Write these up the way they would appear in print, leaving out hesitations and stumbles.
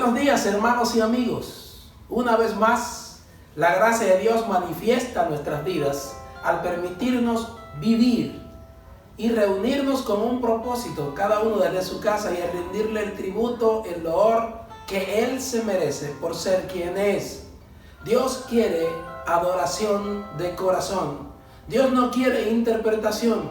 Buenos días, hermanos y amigos. Una vez más, la gracia de Dios manifiesta nuestras vidas al permitirnos vivir y reunirnos con un propósito, cada uno desde su casa, y a rendirle el tributo, el loor que Él se merece por ser quien es. Dios quiere adoración de corazón. Dios no quiere interpretación.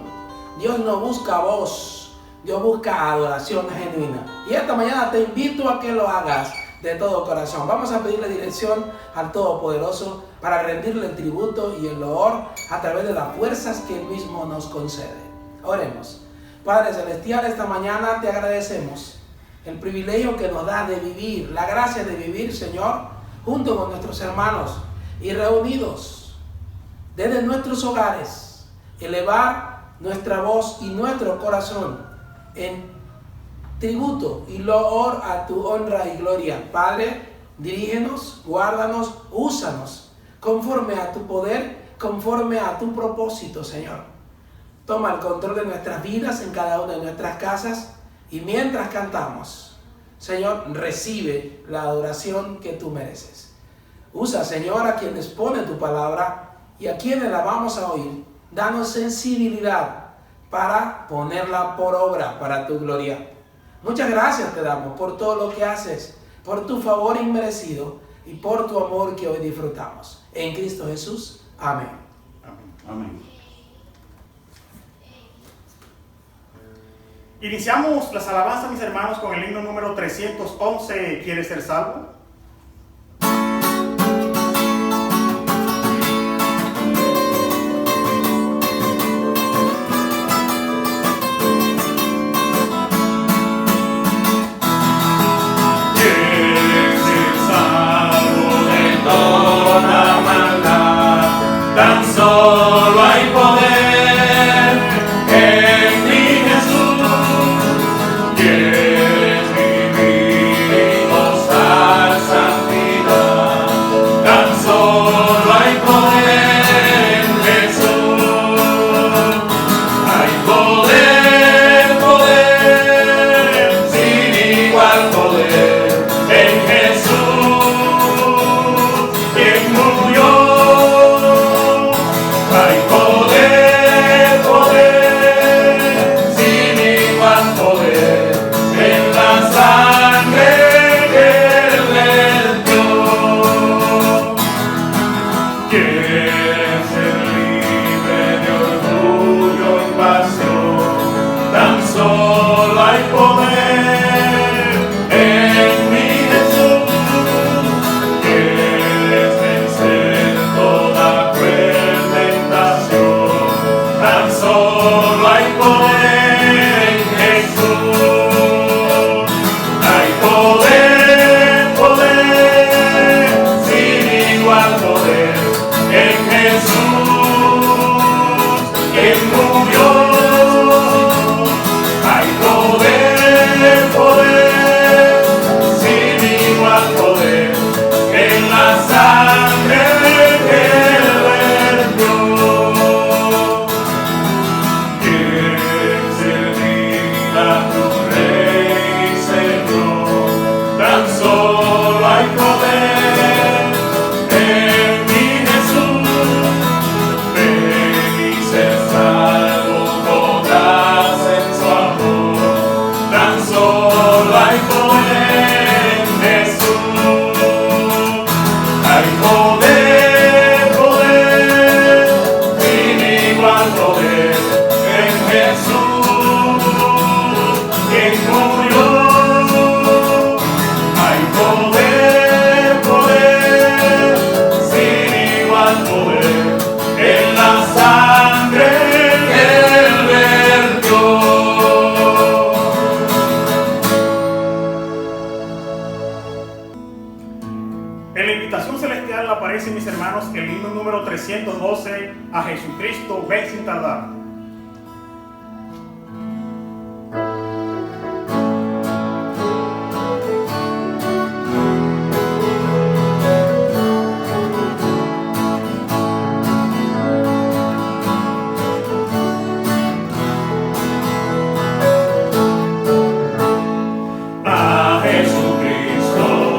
Dios no busca voz. Dios busca adoración genuina. Y esta mañana te invito a que lo hagas de todo corazón. Vamos a pedirle dirección al Todopoderoso para rendirle el tributo y el loor a través de las fuerzas que Él mismo nos concede. Oremos. Padre Celestial, esta mañana te agradecemos el privilegio que nos da de vivir, la gracia de vivir, Señor, junto con nuestros hermanos y reunidos desde nuestros hogares, elevar nuestra voz y nuestro corazón en tributo y loor a tu honra y gloria. Padre, dirígenos, guárdanos, úsanos conforme a tu poder, conforme a tu propósito, Señor. Toma el control de nuestras vidas en cada una de nuestras casas, y mientras cantamos, Señor, recibe la adoración que tú mereces. Usa, Señor, a quienes pone tu palabra y a quienes la vamos a oír. Danos sensibilidad para ponerla por obra para tu gloria. Muchas gracias te damos por todo lo que haces, por tu favor inmerecido y por tu amor que hoy disfrutamos. En Cristo Jesús. Amén. Amén. Amén. Iniciamos las alabanzas, mis hermanos, con el himno número 311, ¿Quieres ser salvo? Tan solo hay poder en mi Jesús. Quieres vivir y gozar santidad. Tan solo hay poder en Jesús. Hay poder, poder, sin igual poder en Jesús, quien murió. Hay poder, poder, sin igual poder, en la sangre que Él vertió. Quieres ser libre de orgullo y pasión, tan solo hay poder en mi Jesús. Quieres vencer toda tan solo hay poder en Jesús. Hay poder, poder, sin igual poder en Jesús, quien murió. Hay poder, poder, sin igual poder en la sangre que Él vertió. Tan solo hay poder en mi Jesús. Ven y ser salvo, podrás en su amor. Tan solo hay poder en Jesús. Hay poder, poder, sin igual poder en Jesús, quien murió. Poder, poder, sin igual poder, en la sangre que Él vertió. En la invitación celestial aparece, mis hermanos, el himno número 312, a Jesucristo ven sin tardar. A Jesucristo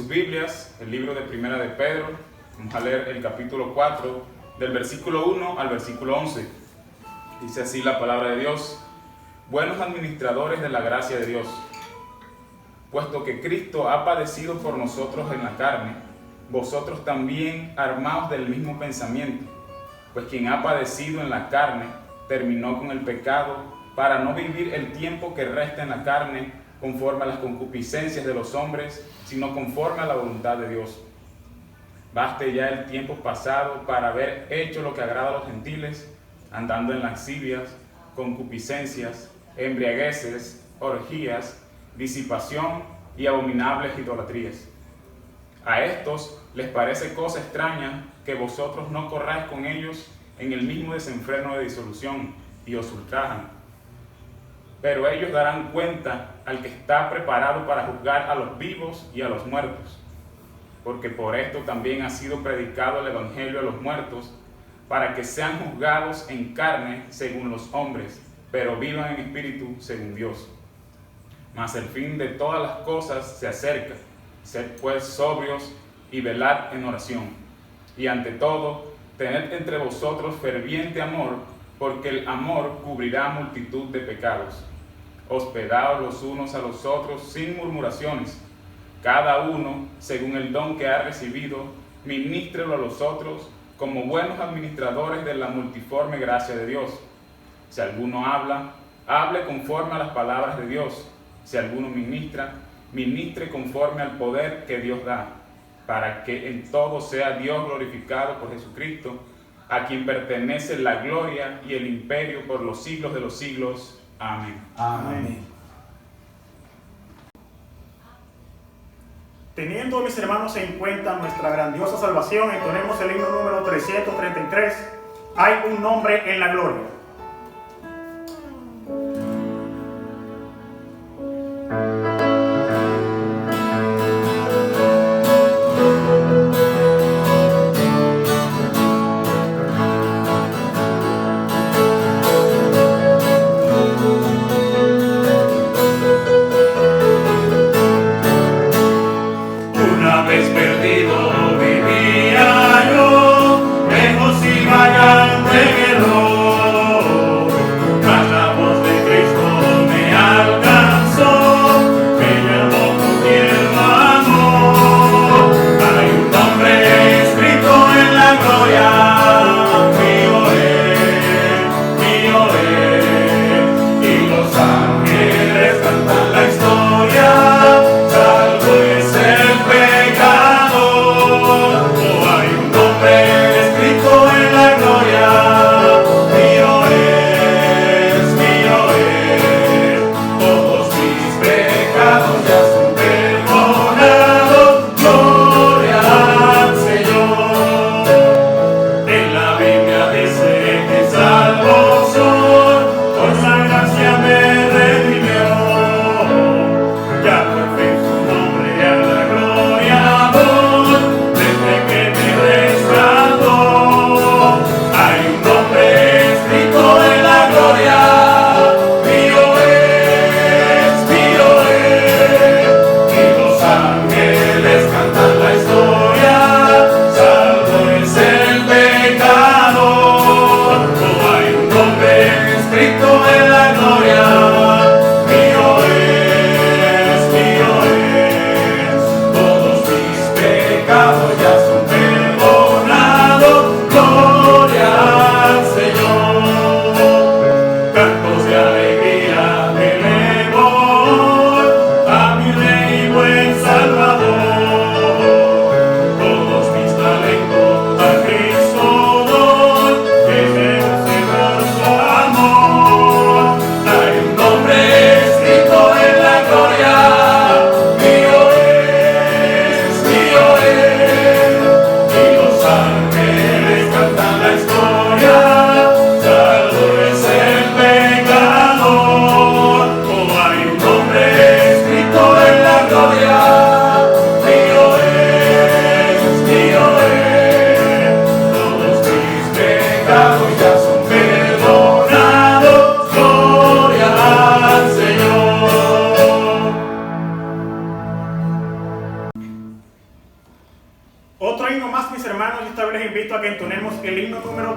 Biblias, el libro de Primera de Pedro, vamos a leer el capítulo 4, del versículo 1 al versículo 11. Dice así la palabra de Dios: buenos administradores de la gracia de Dios, puesto que Cristo ha padecido por nosotros en la carne, vosotros también armaos del mismo pensamiento, pues quien ha padecido en la carne terminó con el pecado, para no vivir el tiempo que resta en la carne conforme a las concupiscencias de los hombres, sino conforme a la voluntad de Dios. Baste ya el tiempo pasado para haber hecho lo que agrada a los gentiles, andando en lascivias, concupiscencias, embriagueces, orgías, disipación y abominables idolatrías. A estos les parece cosa extraña que vosotros no corráis con ellos en el mismo desenfreno de disolución y os ultrajan. Pero ellos darán cuenta al que está preparado para juzgar a los vivos y a los muertos, porque por esto también ha sido predicado el evangelio a los muertos, para que sean juzgados en carne según los hombres, pero vivan en espíritu según Dios. Mas el fin de todas las cosas se acerca. Sed pues sobrios y velad en oración. Y ante todo, tened entre vosotros ferviente amor, porque el amor cubrirá multitud de pecados. Hospedaos los unos a los otros sin murmuraciones. Cada uno, según el don que ha recibido, ministrelo a los otros como buenos administradores de la multiforme gracia de Dios. Si alguno habla, hable conforme a las palabras de Dios. Si alguno ministra, ministre conforme al poder que Dios da, para que en todo sea Dios glorificado por Jesucristo, a quien pertenece la gloria y el imperio por los siglos de los siglos. Amén. Amén. Teniendo, mis hermanos, en cuenta nuestra grandiosa salvación, entonemos el himno número 333, hay un nombre en la gloria. Hay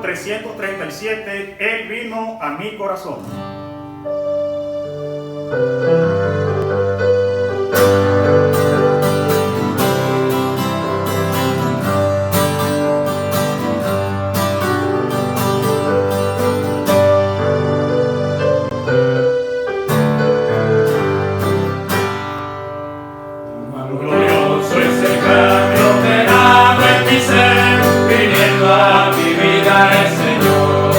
337, Él vino a mi corazón. Glorioso es el cambio ordenado en mi ser, viniendo a mi vida el Señor.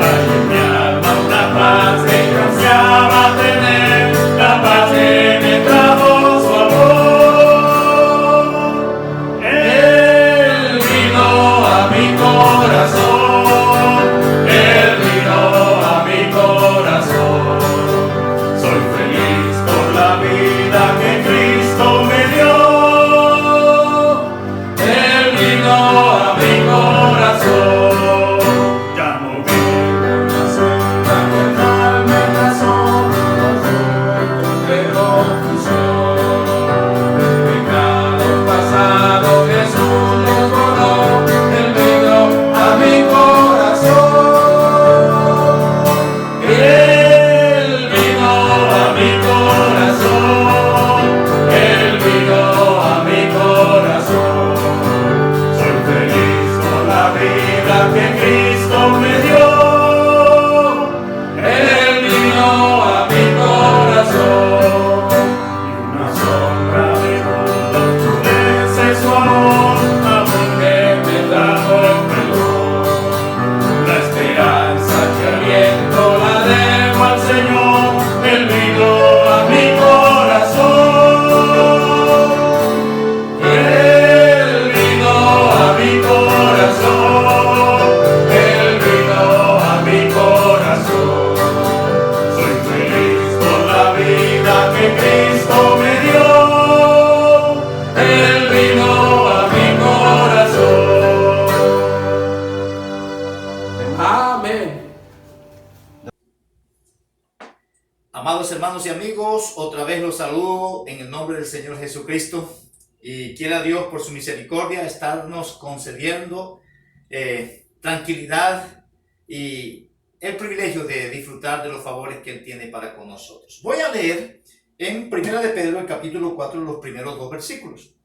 Hay en mi alma una paz que yo ansiaba tener, la paz que me trajo su amor. Él vino a mi corazón, Él vino a mi corazón. Soy feliz por la vida que Cristo me dio. Él vino a mi corazón. Ya no vivo Una senda que tal me trazó, de confusión. Pecado pasado Jesús lo borró. Él vino a mi corazón. Él vino a mi corazón. Él vino a mi corazón. Soy feliz por la vida que Cristo me dio. Él vino a mi corazón. Y una sombra de mundo oscurece su amor que me trajo el perdón. La esperanza que aliento la debo al Señor. Él vino a mi corazón. Él vino a mi corazón. Él vino a mi corazón. Soy feliz por la vida que Cristo me dio. Él vino a mi corazón. Amén. Amados hermanos y amigos, otra vez los saludo en el nombre del Señor Jesucristo y quiera Dios por su misericordia estarnos concediendo tranquilidad y el privilegio de disfrutar de los favores que Él tiene para con nosotros. Voy a leer en 1 de Pedro, el capítulo 4, los primeros 2 versículos.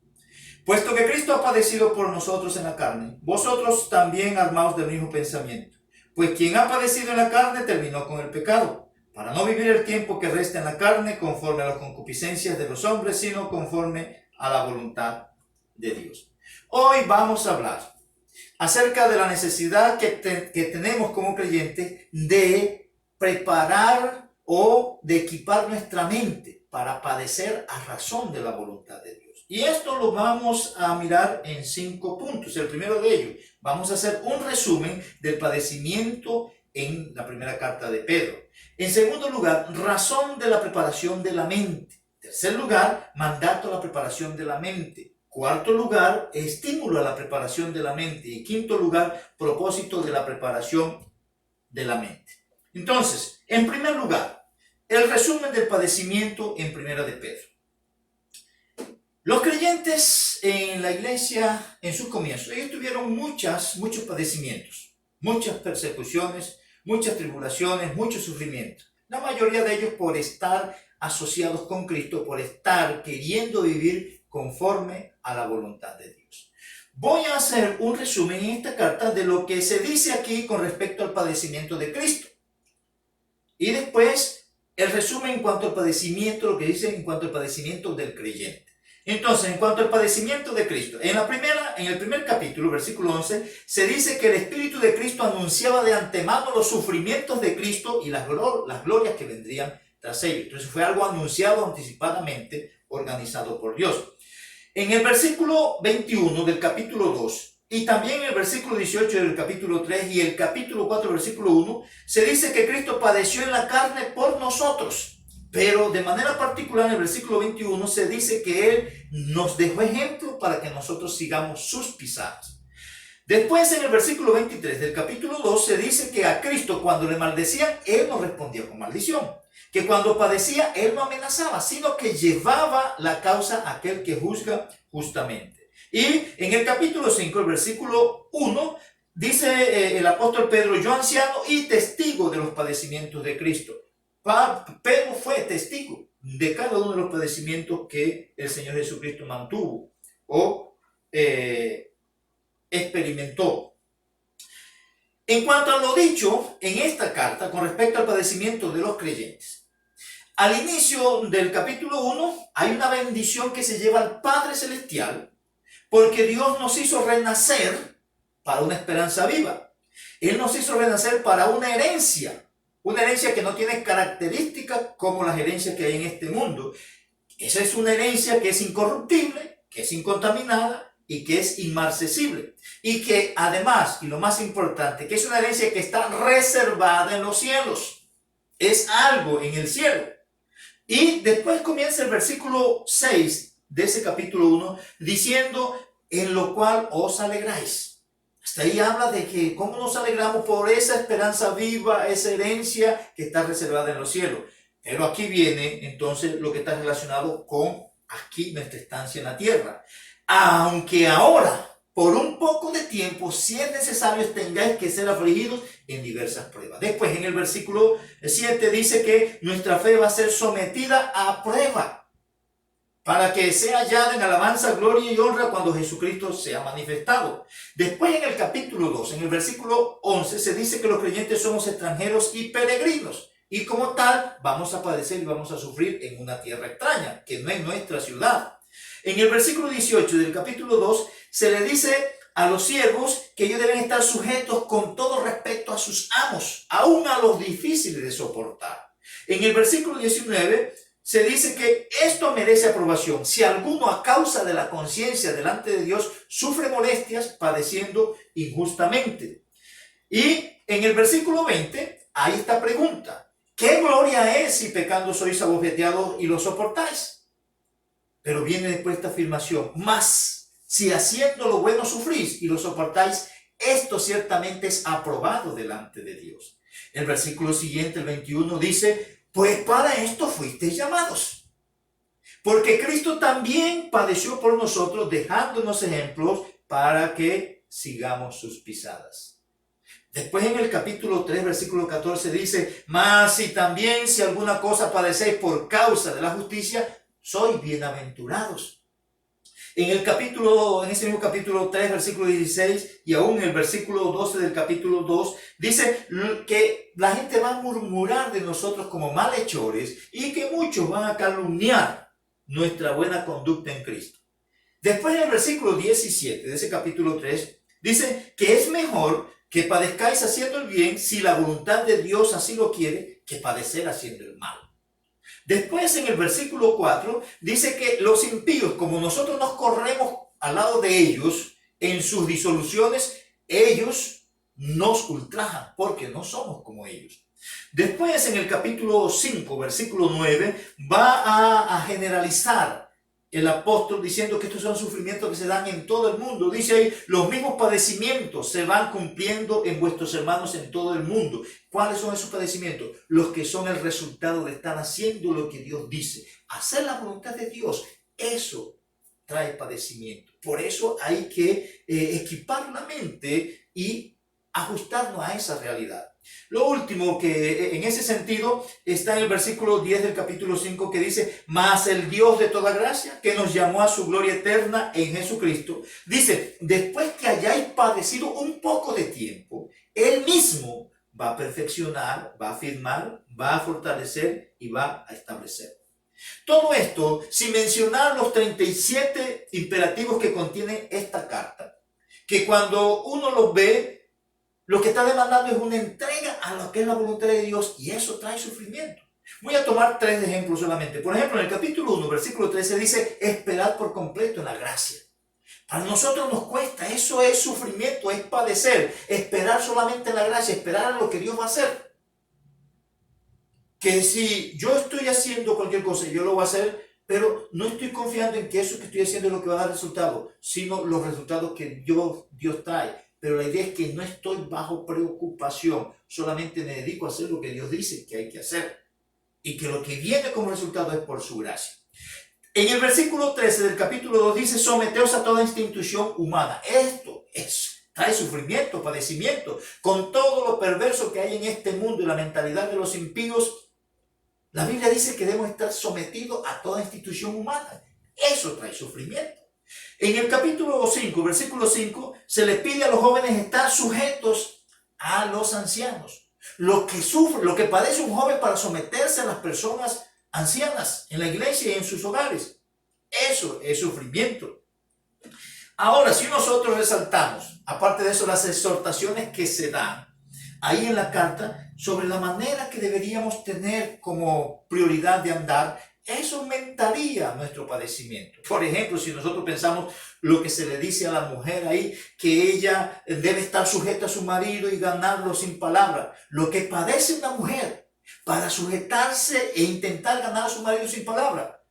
Puesto que Cristo ha padecido por nosotros en la carne, vosotros también armaos del mismo pensamiento. Pues quien ha padecido en la carne terminó con el pecado, para no vivir el tiempo que resta en la carne conforme a las concupiscencias de los hombres, sino conforme a la voluntad de Dios. Hoy vamos a hablar acerca de la necesidad que tenemos como creyentes de preparar o de equipar nuestra mente para padecer a razón de la voluntad de Dios. Y esto lo vamos a mirar en 5 puntos. El primero de ellos, vamos a hacer un resumen del padecimiento en la primera carta de Pedro. En segundo lugar, razón de la preparación de la mente. Tercer lugar, mandato a la preparación de la mente. Cuarto lugar, estímulo a la preparación de la mente. Y quinto lugar, propósito de la preparación de la mente. Entonces, en primer lugar, el resumen del padecimiento en primera de Pedro. Los creyentes en la iglesia, en sus comienzos, ellos tuvieron muchos padecimientos, muchas persecuciones, muchas tribulaciones, mucho sufrimiento. La mayoría de ellos por estar asociados con Cristo, por estar queriendo vivir conforme a la voluntad de Dios. Voy a hacer un resumen en esta carta de lo que se dice aquí con respecto al padecimiento de Cristo. Y después el resumen en cuanto al padecimiento, lo que dice en cuanto al padecimiento del creyente. Entonces, en cuanto al padecimiento de Cristo, en el primer capítulo, versículo 11, se dice que el Espíritu de Cristo anunciaba de antemano los sufrimientos de Cristo y las glorias que vendrían tras ellos. Entonces fue algo anunciado anticipadamente, organizado por Dios. En el versículo 21 del capítulo 2 y también en el versículo 18 del capítulo 3 y el capítulo 4, versículo 1, se dice que Cristo padeció en la carne por nosotros. Pero de manera particular en el versículo 21 se dice que Él nos dejó ejemplo para que nosotros sigamos sus pisadas. Después en el versículo 23 del capítulo 2 se dice que a Cristo cuando le maldecían, Él no respondía con maldición. Que cuando padecía, Él no amenazaba, sino que llevaba la causa a aquel que juzga justamente. Y en el capítulo 5, el versículo 1, dice el apóstol Pedro, yo anciano y testigo de los padecimientos de Cristo. Pedro fue testigo de cada uno de los padecimientos que el Señor Jesucristo mantuvo o experimentó. En cuanto a lo dicho en esta carta con respecto al padecimiento de los creyentes, al inicio del capítulo 1 hay una bendición que se lleva al Padre Celestial, porque Dios nos hizo renacer para una esperanza viva. Él nos hizo renacer para una herencia que no tiene características como las herencias que hay en este mundo. Esa es una herencia que es incorruptible, que es incontaminada y que es inmarcesible. Y que además, y lo más importante, que es una herencia que está reservada en los cielos. Es algo en el cielo. Y después comienza el versículo 6 de ese capítulo 1 diciendo, en lo cual os alegráis. Hasta ahí habla de que cómo nos alegramos por esa esperanza viva, esa herencia que está reservada en los cielos. Pero aquí viene entonces lo que está relacionado con aquí nuestra estancia en la tierra. Aunque ahora, por un poco de tiempo, si es necesario, tengáis que ser afligidos en diversas pruebas. Después en el versículo 7 dice que nuestra fe va a ser sometida a prueba, para que sea hallada en alabanza, gloria y honra cuando Jesucristo sea manifestado. Después en el capítulo 2, en el versículo 11, se dice que los creyentes somos extranjeros y peregrinos. Y como tal, vamos a padecer y vamos a sufrir en una tierra extraña, que no es nuestra ciudad. En el versículo 18 del capítulo 2, se le dice a los siervos que ellos deben estar sujetos con todo respeto a sus amos, aún a los difíciles de soportar. En el versículo 19, se dice que esto merece aprobación si alguno a causa de la conciencia delante de Dios sufre molestias padeciendo injustamente. Y en el versículo 20 hay esta pregunta: ¿qué gloria es si pecando sois abofeteados y lo soportáis? Pero viene después esta afirmación: mas si haciendo lo bueno sufrís y lo soportáis, esto ciertamente es aprobado delante de Dios. El versículo siguiente, el 21, dice: pues para esto fuisteis llamados, porque Cristo también padeció por nosotros, dejándonos ejemplos para que sigamos sus pisadas. Después en el capítulo 3, versículo 14 dice: mas si también si alguna cosa padecéis por causa de la justicia, sois bienaventurados. En ese mismo capítulo 3, versículo 16, y aún en el versículo 12 del capítulo 2, dice que la gente va a murmurar de nosotros como malhechores y que muchos van a calumniar nuestra buena conducta en Cristo. Después en el versículo 17 de ese capítulo 3, dice que es mejor que padezcáis haciendo el bien, si la voluntad de Dios así lo quiere, que padecer haciendo el mal. Después en el versículo 4 dice que los impíos, como nosotros nos corremos al lado de ellos en sus disoluciones, ellos nos ultrajan porque no somos como ellos. Después en el capítulo 5, versículo 9, va a generalizar el apóstol diciendo que estos son sufrimientos que se dan en todo el mundo. Dice ahí: los mismos padecimientos se van cumpliendo en vuestros hermanos en todo el mundo. ¿Cuáles son esos padecimientos? Los que son el resultado de estar haciendo lo que Dios dice. Hacer la voluntad de Dios, eso trae padecimiento. Por eso hay que equipar la mente y ajustarnos a esa realidad. Lo último que en ese sentido está en el versículo 10 del capítulo 5, que dice: mas el Dios de toda gracia, que nos llamó a su gloria eterna en Jesucristo, dice, después que hayáis padecido un poco de tiempo, Él mismo va a perfeccionar, va a afirmar, va a fortalecer y va a establecer. Todo esto sin mencionar los 37 imperativos que contiene esta carta, que cuando uno los ve, lo que está demandando es una entrega a lo que es la voluntad de Dios, y eso trae sufrimiento. Voy a tomar 3 ejemplos solamente. Por ejemplo, en el capítulo 1, versículo 13 dice: esperad por completo en la gracia. Para nosotros nos cuesta, eso es sufrimiento, es padecer. Esperar solamente en la gracia, esperar a lo que Dios va a hacer. Que si yo estoy haciendo cualquier cosa, yo lo voy a hacer, pero no estoy confiando en que eso que estoy haciendo es lo que va a dar resultado, sino los resultados que Dios trae. Pero la idea es que no estoy bajo preocupación, solamente me dedico a hacer lo que Dios dice que hay que hacer. Y que lo que viene como resultado es por su gracia. En el versículo 13 del capítulo 2 dice: someteos a toda institución humana. Esto es trae sufrimiento, padecimiento. Con todo lo perverso que hay en este mundo y la mentalidad de los impíos, la Biblia dice que debemos estar sometidos a toda institución humana. Eso trae sufrimiento. En el capítulo 5, versículo 5, se les pide a los jóvenes estar sujetos a los ancianos. Lo que sufre, lo que padece un joven para someterse a las personas ancianas en la iglesia y en sus hogares. Eso es sufrimiento. Ahora, si nosotros resaltamos, aparte de eso, las exhortaciones que se dan ahí en la carta sobre la manera que deberíamos tener como prioridad de andar, eso aumentaría nuestro padecimiento. Por ejemplo, si nosotros pensamos lo que se le dice a la mujer ahí, que ella debe estar sujeta a su marido y ganarlo sin palabra. Lo que padece una mujer para sujetarse e intentar ganar a su marido sin palabra.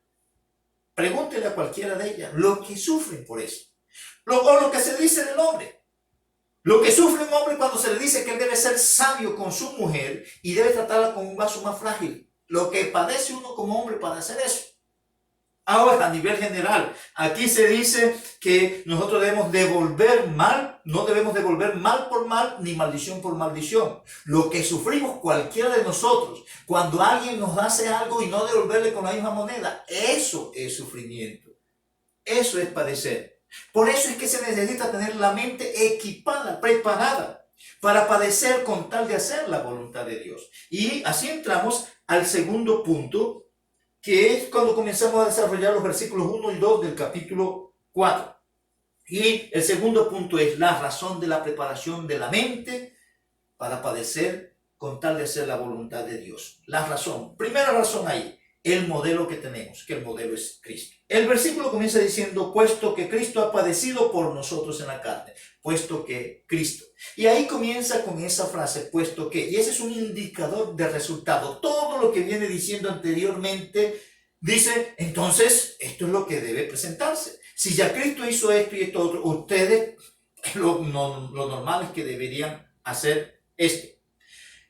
Pregúntele a cualquiera de ellas lo que sufren por eso. O lo que se dice del hombre. Lo que sufre un hombre cuando se le dice que él debe ser sabio con su mujer y debe tratarla con un vaso más frágil. Lo que padece uno como hombre para hacer eso. Ahora, a nivel general, aquí se dice que nosotros debemos devolver mal, no debemos devolver mal por mal ni maldición por maldición. Lo que sufrimos cualquiera de nosotros cuando alguien nos hace algo y no devolverle con la misma moneda, eso es sufrimiento. Eso es padecer. Por eso es que se necesita tener la mente equipada, preparada para padecer con tal de hacer la voluntad de Dios. Y así entramos al segundo punto, que es cuando comenzamos a desarrollar los versículos 1 y 2 del capítulo 4. Y el segundo punto es la razón de la preparación de la mente para padecer con tal de hacer la voluntad de Dios. La razón, primera razón ahí, el modelo que tenemos, que el modelo es Cristo. El versículo comienza diciendo, puesto que Cristo ha padecido por nosotros en la carne, puesto que Cristo. Y ahí comienza con esa frase, puesto que, y ese es un indicador de resultado. Todo lo que viene diciendo anteriormente dice, entonces, esto es lo que debe presentarse. Si ya Cristo hizo esto y esto otro, ustedes, lo normal es que deberían hacer esto.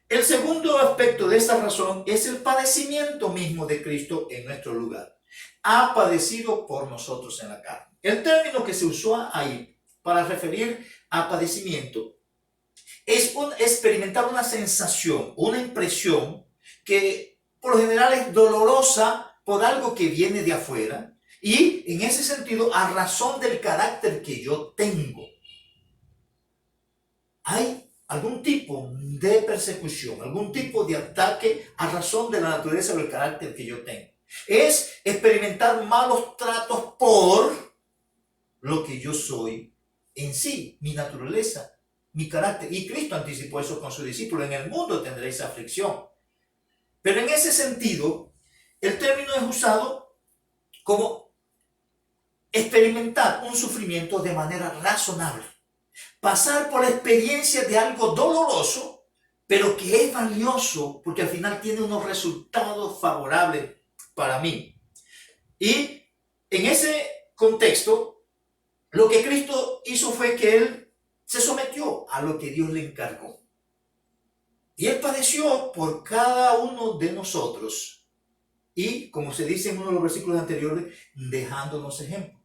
El segundo aspecto de esta razón es el padecimiento mismo de Cristo en nuestro lugar. Ha padecido por nosotros en la carne. El término que se usó ahí para referir a padecimiento es experimentar una sensación, una impresión que por lo general es dolorosa por algo que viene de afuera y en ese sentido a razón del carácter que yo tengo. Hay algún tipo de persecución, algún tipo de ataque a razón de la naturaleza o el carácter que yo tengo. Es experimentar malos tratos por lo que yo soy en sí, mi naturaleza, mi carácter. Y Cristo anticipó eso con su discípulo: en el mundo tendréis aflicción. Pero en ese sentido, el término es usado como experimentar un sufrimiento de manera razonable. Pasar por la experiencia de algo doloroso, pero que es valioso porque al final tiene unos resultados favorables para mí. Y en ese contexto, lo que Cristo hizo fue que Él se sometió a lo que Dios le encargó. Y Él padeció por cada uno de nosotros. Y, como se dice en uno de los versículos anteriores, dejándonos ejemplo.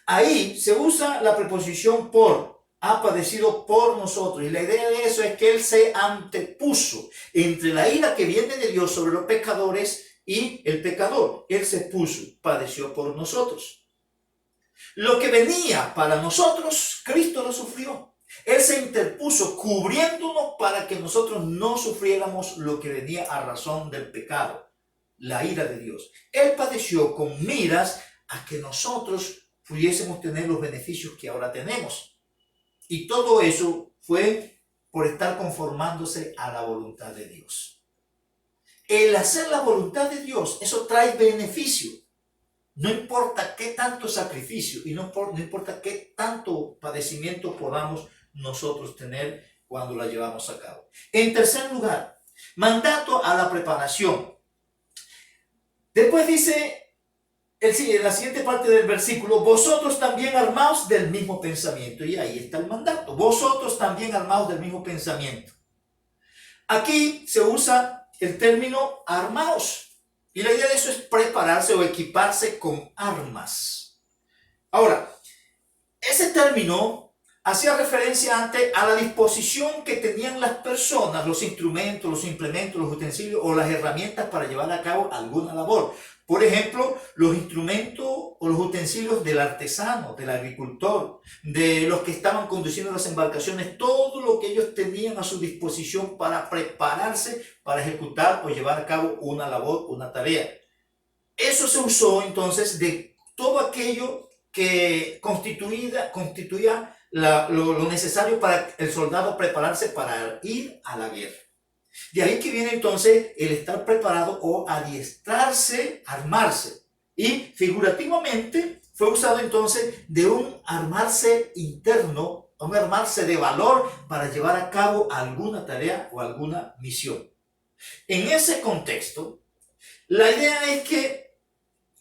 Ahí se usa la preposición por. Ha padecido por nosotros. Y la idea de eso es que Él se antepuso entre la ira que viene de Dios sobre los pecadores y el pecador. Él se puso, padeció por nosotros. Lo que venía para nosotros, Cristo lo sufrió. Él se interpuso cubriéndonos para que nosotros no sufriéramos lo que venía a razón del pecado, la ira de Dios. Él padeció con miras a que nosotros pudiésemos tener los beneficios que ahora tenemos. Y todo eso fue por estar conformándose a la voluntad de Dios. El hacer la voluntad de Dios, eso trae beneficio. No importa qué tanto sacrificio y no importa qué tanto padecimiento podamos nosotros tener cuando la llevamos a cabo. En tercer lugar, mandato a la preparación. Después dice en la siguiente parte del versículo, vosotros también armaos del mismo pensamiento. Y ahí está el mandato. Vosotros también armaos del mismo pensamiento. Aquí se usa el término armaos. Y la idea de eso es prepararse o equiparse con armas. Ahora, ese término hacía referencia antes a la disposición que tenían las personas, los instrumentos, los implementos, los utensilios o las herramientas para llevar a cabo alguna labor. Por ejemplo, los instrumentos o los utensilios del artesano, del agricultor, de los que estaban conduciendo las embarcaciones, todo lo que ellos tenían a su disposición para prepararse para ejecutar o llevar a cabo una labor, una tarea. Eso se usó entonces de todo aquello que constituía lo necesario para el soldado prepararse para ir a la guerra. De ahí que viene entonces el estar preparado o adiestrarse, armarse. Y figurativamente fue usado entonces de un armarse interno, un armarse de valor para llevar a cabo alguna tarea o alguna misión. En ese contexto, la idea es que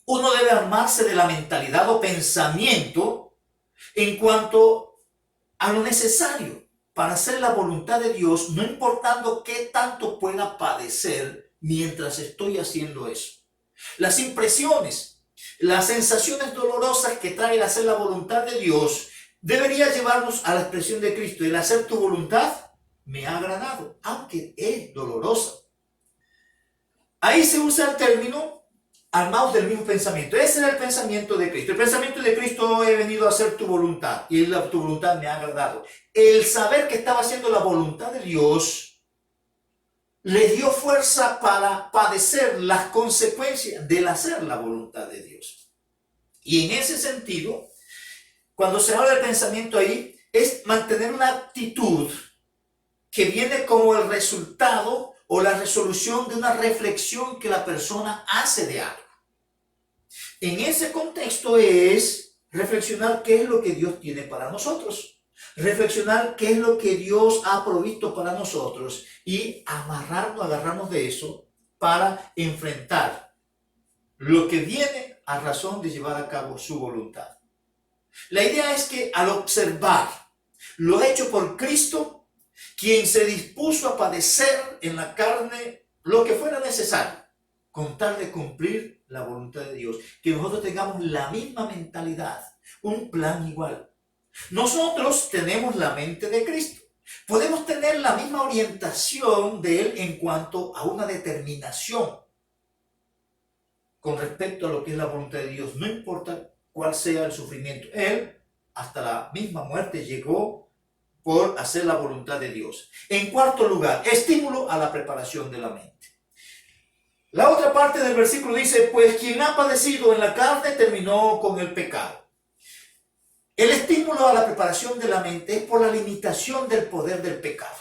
uno debe armarse de la mentalidad o pensamiento en cuanto a lo necesario para hacer la voluntad de Dios, no importando qué tanto pueda padecer mientras estoy haciendo eso. Las impresiones, las sensaciones dolorosas que trae el hacer la voluntad de Dios debería llevarnos a la expresión de Cristo. El hacer tu voluntad me ha agradado, aunque es dolorosa. Ahí se usa el término armados del mismo pensamiento. Ese era el pensamiento de Cristo. El pensamiento de Cristo: he venido a hacer tu voluntad y tu voluntad me ha agradado. El saber que estaba haciendo la voluntad de Dios le dio fuerza para padecer las consecuencias del hacer la voluntad de Dios. Y en ese sentido, cuando se habla del pensamiento ahí, es mantener una actitud que viene como el resultado o la resolución de una reflexión que la persona hace de algo. En ese contexto es reflexionar qué es lo que Dios tiene para nosotros. Reflexionar qué es lo que Dios ha provisto para nosotros y agarrarnos de eso para enfrentar lo que viene a razón de llevar a cabo su voluntad. La idea es que al observar lo hecho por Cristo, quien se dispuso a padecer en la carne lo que fuera necesario, con tal de cumplir la voluntad de Dios, que nosotros tengamos la misma mentalidad, un plan igual. Nosotros tenemos la mente de Cristo. Podemos tener la misma orientación de Él en cuanto a una determinación con respecto a lo que es la voluntad de Dios. No importa cuál sea el sufrimiento. Él, hasta la misma muerte, llegó por hacer la voluntad de Dios. En cuarto lugar, estímulo a la preparación de la mente. La otra parte del versículo dice: pues quien ha padecido en la carne terminó con el pecado. El estímulo a la preparación de la mente es por la limitación del poder del pecado.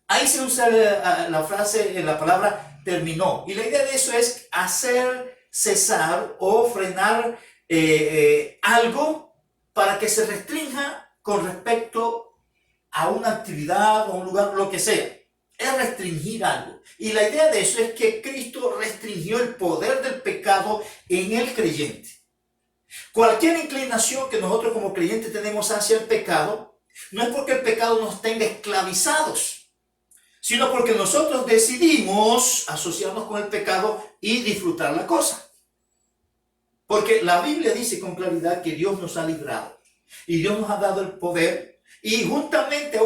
Ahí se usa la frase, la palabra terminó. Y la idea de eso es hacer cesar o frenar algo para que se restrinja con respecto a una actividad o un lugar, lo que sea. Es restringir algo. Y la idea de eso es que Cristo restringió el poder del pecado en el creyente. Cualquier inclinación que nosotros como creyentes tenemos hacia el pecado, no es porque el pecado nos tenga esclavizados, sino porque nosotros decidimos asociarnos con el pecado y disfrutar la cosa. Porque la Biblia dice con claridad que Dios nos ha librado y Dios nos ha dado el poder, y juntamente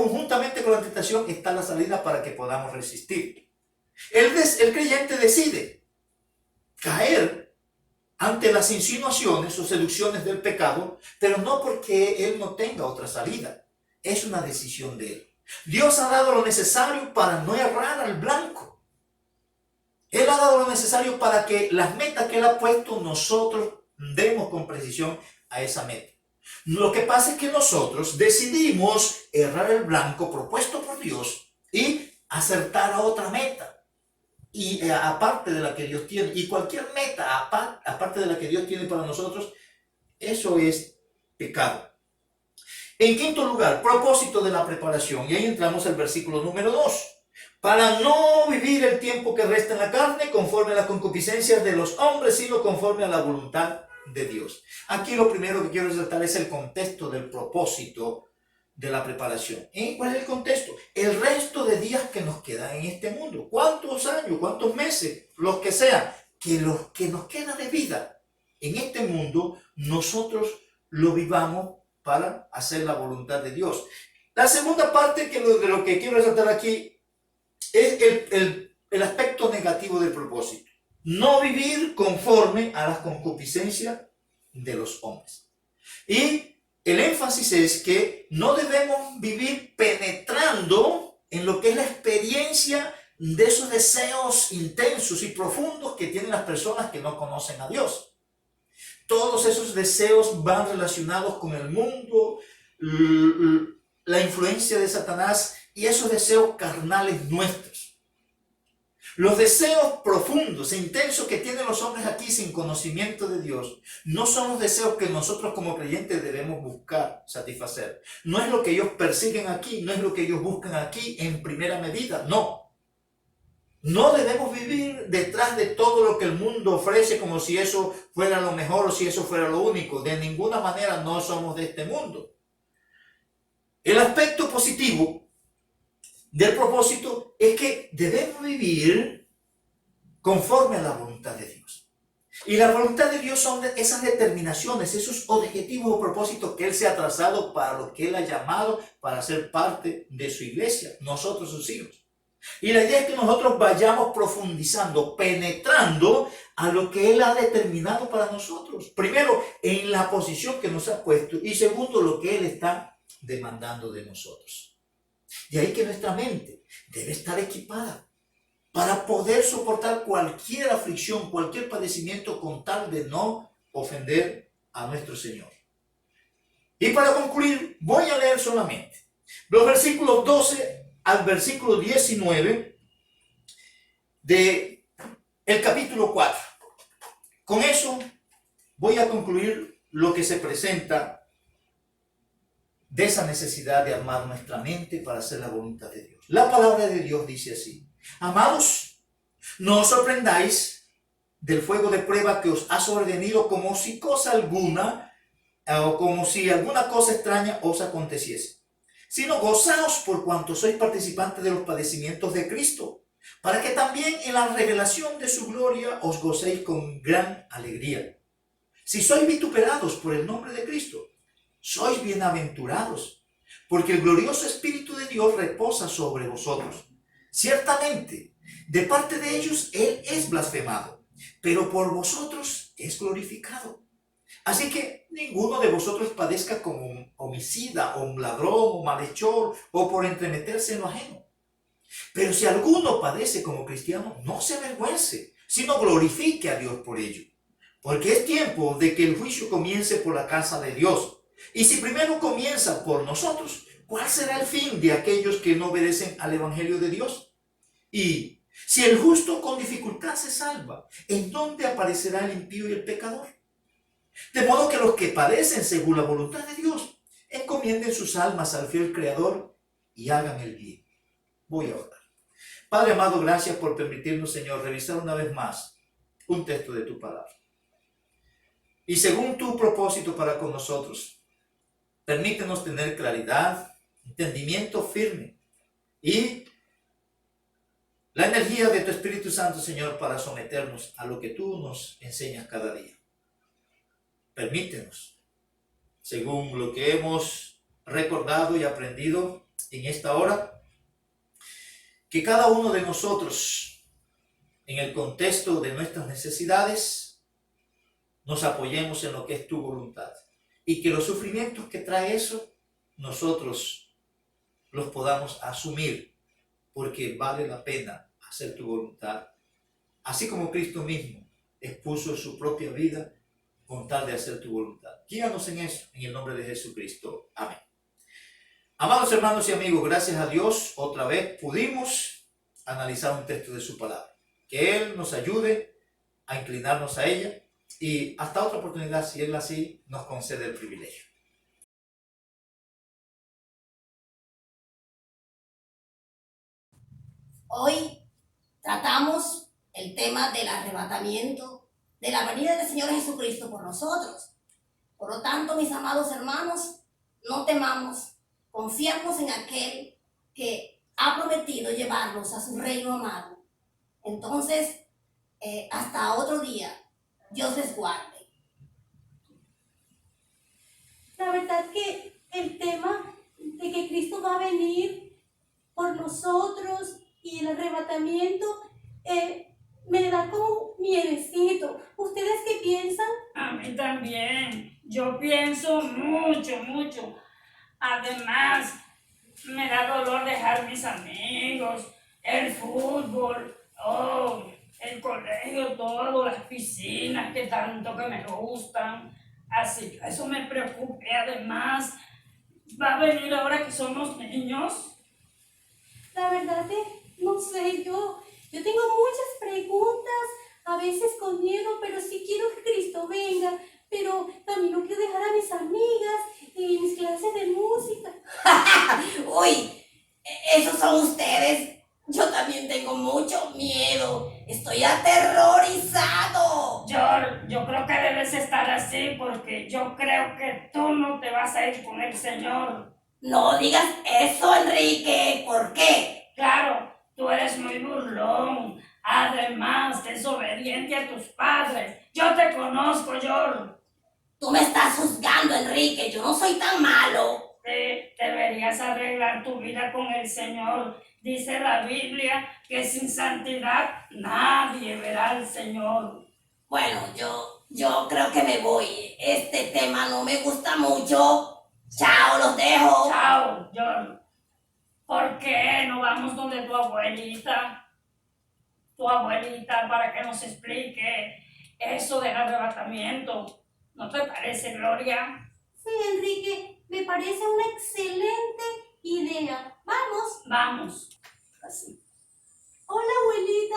con la tentación está la salida para que podamos resistir. El creyente decide caer ante las insinuaciones o seducciones del pecado, pero no porque él no tenga otra salida. Es una decisión de él. Dios ha dado lo necesario para no errar al blanco. Él ha dado lo necesario para que las metas que Él ha puesto, nosotros demos con precisión a esa meta. Lo que pasa es que nosotros decidimos errar el blanco propuesto por Dios y acertar a otra meta. Y aparte de la que Dios tiene, y cualquier meta aparte de la que Dios tiene para nosotros, eso es pecado. En quinto lugar, propósito de la preparación. Y ahí entramos al versículo número 2. Para no vivir el tiempo que resta en la carne conforme a las concupiscencias de los hombres, sino conforme a la voluntad de Dios. Aquí lo primero que quiero resaltar es el contexto del propósito de la preparación. ¿Y cuál es el contexto? El resto de días que nos quedan en este mundo. ¿Cuántos años, cuántos meses, los que sean, que nos queda de vida en este mundo, nosotros lo vivamos para hacer la voluntad de Dios. La segunda parte de lo que quiero resaltar aquí es el aspecto negativo del propósito. No vivir conforme a las concupiscencias de los hombres. Y el énfasis es que no debemos vivir penetrando en lo que es la experiencia de esos deseos intensos y profundos que tienen las personas que no conocen a Dios. Todos esos deseos van relacionados con el mundo, la influencia de Satanás y esos deseos carnales nuestros. Los deseos profundos e intensos que tienen los hombres aquí sin conocimiento de Dios no son los deseos que nosotros como creyentes debemos buscar satisfacer. No es lo que ellos persiguen aquí, no es lo que ellos buscan aquí en primera medida, no. No debemos vivir detrás de todo lo que el mundo ofrece como si eso fuera lo mejor o si eso fuera lo único. De ninguna manera no somos de este mundo. El aspecto positivo del propósito es que debemos vivir conforme a la voluntad de Dios. Y la voluntad de Dios son esas determinaciones, esos objetivos o propósitos que Él se ha trazado para lo que Él ha llamado para ser parte de su iglesia, nosotros sus hijos. Y la idea es que nosotros vayamos profundizando, penetrando a lo que Él ha determinado para nosotros. Primero, en la posición que nos ha puesto y segundo, lo que Él está demandando de nosotros. De ahí que nuestra mente debe estar equipada para poder soportar cualquier aflicción, cualquier padecimiento con tal de no ofender a nuestro Señor. Y para concluir, voy a leer solamente los versículos 12 al versículo 19 de el capítulo 4. Con eso voy a concluir lo que se presenta de esa necesidad de armar nuestra mente para hacer la voluntad de Dios. La palabra de Dios dice así: amados, no os sorprendáis del fuego de prueba que os ha sobrevenido como si cosa alguna o como si alguna cosa extraña os aconteciese, sino gozaos por cuanto sois participantes de los padecimientos de Cristo, para que también en la revelación de su gloria os gocéis con gran alegría. Si sois vituperados por el nombre de Cristo, sois bienaventurados, porque el glorioso Espíritu de Dios reposa sobre vosotros. Ciertamente, de parte de ellos Él es blasfemado, pero por vosotros es glorificado. Así que ninguno de vosotros padezca como un homicida, o un ladrón, o malhechor, o por entremeterse en lo ajeno. Pero si alguno padece como cristiano, no se avergüence, sino glorifique a Dios por ello. Porque es tiempo de que el juicio comience por la casa de Dios. Y si primero comienza por nosotros, ¿cuál será el fin de aquellos que no obedecen al Evangelio de Dios? Y si el justo con dificultad se salva, ¿en dónde aparecerá el impío y el pecador? De modo que los que padecen según la voluntad de Dios encomienden sus almas al fiel Creador y hagan el bien. Voy a orar. Padre amado, gracias por permitirnos, Señor, revisar una vez más un texto de tu palabra. Y según tu propósito para con nosotros, permítenos tener claridad, entendimiento firme y la energía de tu Espíritu Santo, Señor, para someternos a lo que tú nos enseñas cada día. Permítenos, según lo que hemos recordado y aprendido en esta hora, que cada uno de nosotros, en el contexto de nuestras necesidades, nos apoyemos en lo que es tu voluntad. Y que los sufrimientos que trae eso, nosotros los podamos asumir, porque vale la pena hacer tu voluntad. Así como Cristo mismo expuso su propia vida con tal de hacer tu voluntad. Guíanos en eso, en el nombre de Jesucristo. Amén. Amados hermanos y amigos, gracias a Dios, otra vez pudimos analizar un texto de su palabra. Que Él nos ayude a inclinarnos a ella y hasta otra oportunidad, si Él así nos concede el privilegio. Hoy tratamos el tema del arrebatamiento de la venida del Señor Jesucristo por nosotros. Por lo tanto, mis amados hermanos, no temamos, confiamos en aquel que ha prometido llevarnos a su reino amado. Entonces, hasta otro día, Dios les guarde. La verdad que el tema de que Cristo va a venir por nosotros y el arrebatamiento me da como miedecito. ¿Ustedes qué piensan? A mí también. Yo pienso mucho, mucho. Además, me da dolor dejar mis amigos, el fútbol, el colegio, todo, las piscinas que tanto que me gustan. Así que eso me preocupa. Y además, va a venir ahora que somos niños. La verdad que no sé, yo tengo muchas preguntas, a veces con miedo, pero sí quiero que Cristo venga, pero también no quiero dejar a mis amigas y mis clases de música. Uy, esos son ustedes. Yo también tengo mucho miedo. Estoy aterrorizado. Yo creo que debes estar así porque yo creo que tú no te vas a ir con el Señor. No digas eso, Enrique. ¿Por qué? Claro, tú eres muy burlón. Además, desobediente a tus padres. Yo te conozco, George. Tú me estás juzgando, Enrique. Yo no soy tan malo. Sí, deberías arreglar tu vida con el Señor. Dice la Biblia que sin santidad nadie verá al Señor. Bueno, yo creo que me voy. Este tema no me gusta mucho. Chao, los dejo. Chao, George. ¿Por qué no vamos donde tu abuelita? Tu abuelita para que nos explique eso del arrebatamiento. ¿No te parece, Gloria? Sí, Enrique, me parece una excelente idea. ¡Vamos! Vamos. Así. Hola, abuelita.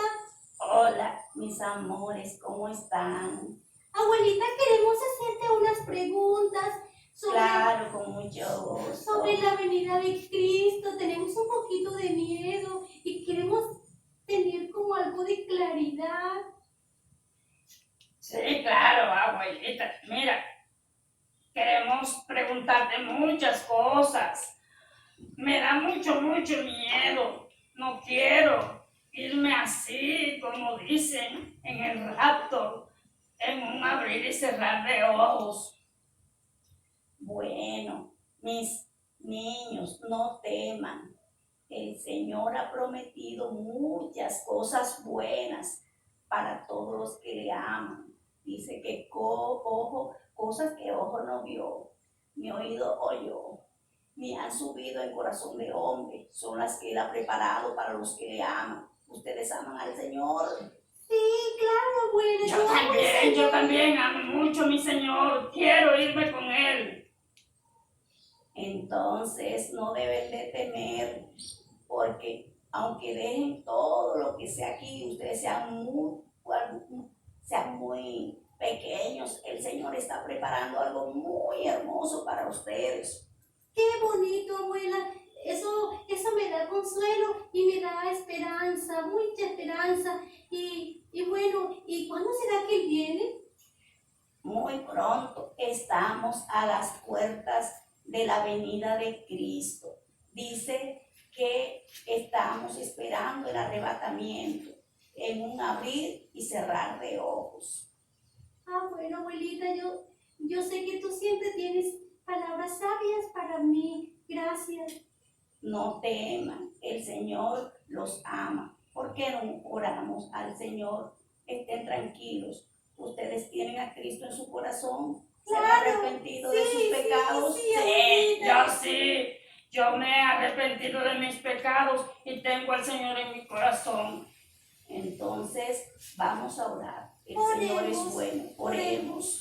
Hola, mis amores, ¿cómo están? Abuelita, queremos hacerte unas preguntas Claro, con mucho gusto. sobre la venida de Cristo. Tenemos un poquito de miedo y queremos tener como algo de claridad. Sí, claro, abuelita. Mira, queremos preguntarte muchas cosas. Me da mucho miedo. No quiero irme así, como dicen, en el rapto, en un abrir y cerrar de ojos. Bueno, mis niños, no teman. El Señor ha prometido muchas cosas buenas para todos los que le aman. Dice que cosas que ojo no vio, ni oído oyó, ni han subido en corazón de hombre, son las que Él ha preparado para los que le aman. ¿Ustedes aman al Señor? Sí, claro, abuela. Yo también amo mucho a mi Señor. Quiero irme con Él. Entonces no deben de temer, porque aunque dejen todo lo que sea aquí, ustedes sean muy pequeños, el Señor está preparando algo muy hermoso para ustedes. Qué bonito, abuela. Eso me da consuelo y me da esperanza, mucha esperanza. Y bueno, ¿y cuándo será que Él viene? Muy pronto, estamos a las puertas de la venida de Cristo. Dice que estamos esperando el arrebatamiento en un abrir y cerrar de ojos. Ah, bueno, abuelita, yo sé que tú siempre tienes palabras sabias para mí. Gracias. No teman, el Señor los ama. ¿Por qué no oramos al Señor? Estén tranquilos. Ustedes tienen a Cristo en su corazón. ¿Se han arrepentido de sus pecados? Sí. Yo me he arrepentido de mis pecados y tengo al Señor en mi corazón. Entonces, vamos a orar. El Oremos. Señor es bueno. Oremos.